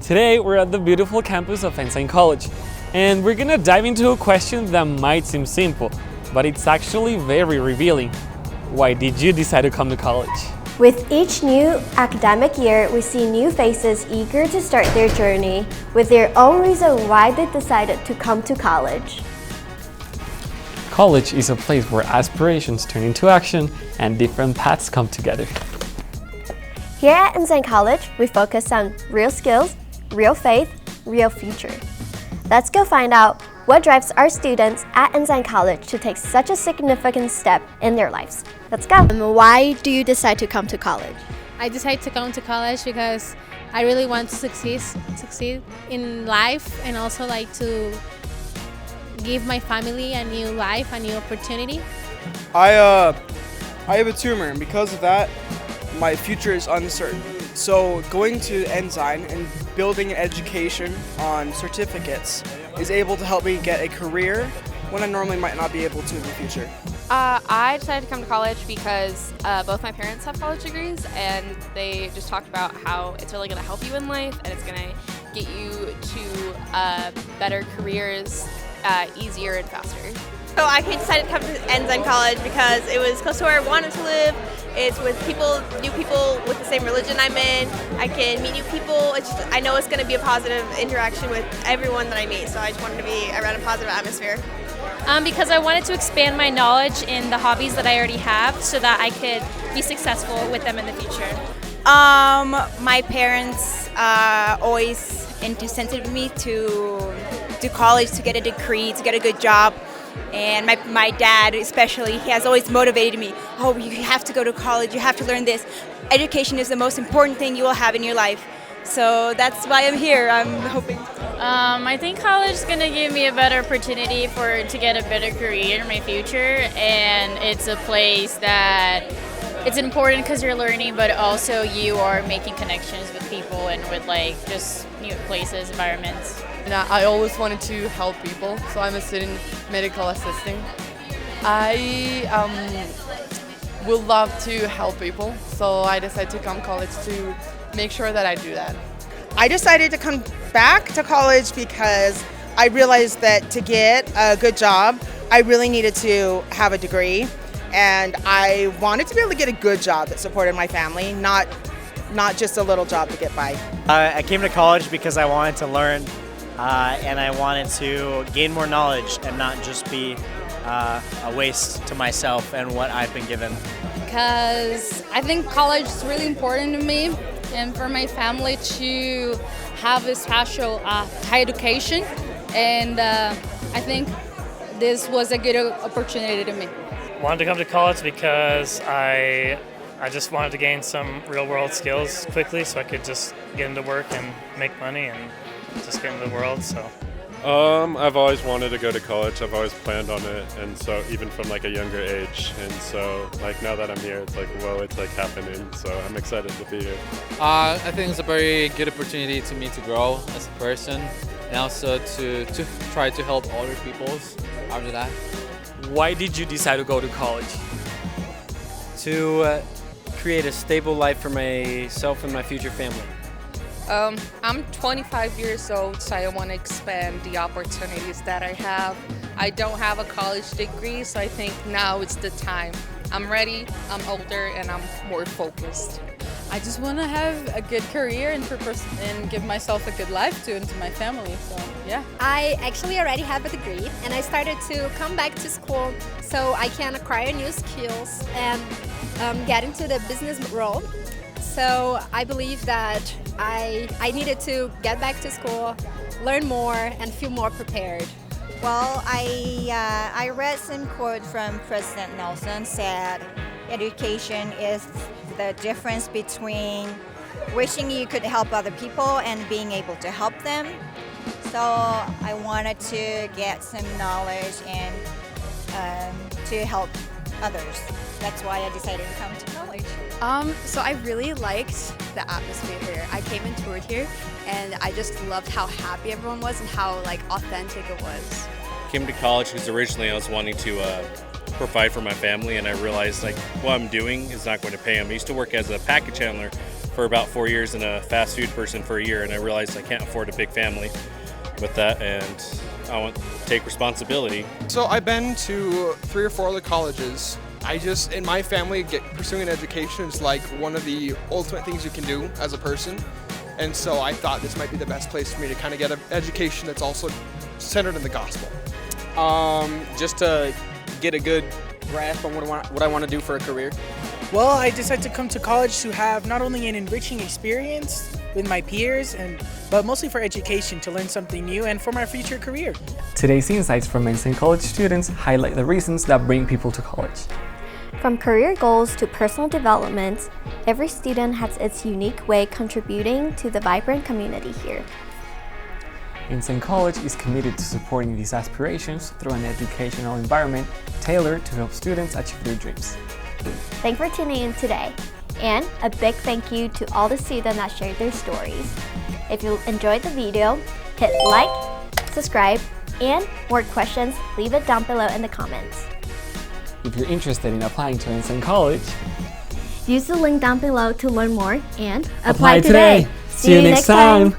Today we're at the beautiful campus of Ensign College, and we're gonna dive into a question that might seem simple, but it's actually very revealing. Why did you decide to come to college? With each new academic year, we see new faces eager to start their journey with their own reason why they decided to come to college. College is a place where aspirations turn into action and different paths come together. Here at Ensign College, we focus on real skills, real faith, real future. Let's go find out what drives our students at Ensign College to take such a significant step in their lives. Let's go. Why do you decide to come to college? I decided to come to college because I really want to succeed in life, and also like to give my family a new life, a new opportunity. I have a tumor, and because of that, my future is uncertain. So going to Ensign and building an education on certificates is able to help me get a career when I normally might not be able to in the future. I decided to come to college because both my parents have college degrees, and they just talked about how it's really going to help you in life, and it's going to get you to better careers easier and faster. So I decided to come to Ensign College because it was close to where I wanted to live. It's with new people with the same religion I'm in. I can meet new people. I know it's going to be a positive interaction with everyone that I meet, so I just wanted to be around a positive atmosphere. Because I wanted to expand my knowledge in the hobbies that I already have so that I could be successful with them in the future. My parents always incented me to do college, to get a degree, to get a good job. And my dad especially, he has always motivated me. Oh, you have to go to college, you have to learn this. Education is the most important thing you will have in your life. So that's why I'm here, I'm hoping. I think college is going to give me a better opportunity to get a better career in my future, and it's a place that it's important because you're learning, but also you are making connections with people and with like just new places, environments. And I always wanted to help people, so I'm a student medical assistant. I would love to help people, so I decided to come to college to make sure that I do that. I decided to come back to college because I realized that to get a good job, I really needed to have a degree, and I wanted to be able to get a good job that supported my family, not just a little job to get by. I came to college because I wanted to learn, and I wanted to gain more knowledge and not just be a waste to myself and what I've been given. Because I think college is really important to me and for my family to have a special high education, and I think this was a good opportunity to me. Wanted to come to college because I just wanted to gain some real-world skills quickly so I could just get into work and make money and just get into the world. So I've always wanted to go to college. I've always planned on it, and so even from like a younger age, and so like now that I'm here, it's like, whoa, it's like happening, so I'm excited to be here. I think it's a very good opportunity to me to grow as a person, and also to try to help other people after that. Why did you decide to go to college? To create a stable life for myself and my future family. I'm 25 years old, so I want to expand the opportunities that I have. I don't have a college degree, so I think now is the time. I'm ready, I'm older, and I'm more focused. I just want to have a good career and give myself a good life to my family, so yeah. I actually already have a degree, and I started to come back to school so I can acquire new skills and get into the business role. So I believe that I needed to get back to school, learn more, and feel more prepared. Well, I read some quote from President Nelson said, education is the difference between wishing you could help other people and being able to help them. So I wanted to get some knowledge and to help others. That's why I decided to come to college. So I really liked the atmosphere here. I came and toured here, and I just loved how happy everyone was and how like authentic it was. Came to college because originally I was wanting to provide for my family, and I realized like what I'm doing is not going to pay them. I used to work as a package handler for about 4 years and a fast food person for a year, and I realized I can't afford a big family with that, and I want to take responsibility. So I've been to 3 or 4 other colleges. In my family, pursuing an education is like one of the ultimate things you can do as a person. And so I thought this might be the best place for me to kind of get an education that's also centered in the gospel. Just to get a good grasp on what I want to do for a career. Well, I decided to come to college to have not only an enriching experience with my peers, but mostly for education, to learn something new and for my future career. Today's insights from Ensign College students highlight the reasons that bring people to college. From career goals to personal development, every student has its unique way contributing to the vibrant community here. Ensign College is committed to supporting these aspirations through an educational environment tailored to help students achieve their dreams. Thanks for tuning in today, and a big thank you to all the students that shared their stories. If you enjoyed the video, hit like, subscribe, and more questions, leave it down below in the comments. If you're interested in applying to Ensign College, use the link down below to learn more and apply today! See you next time!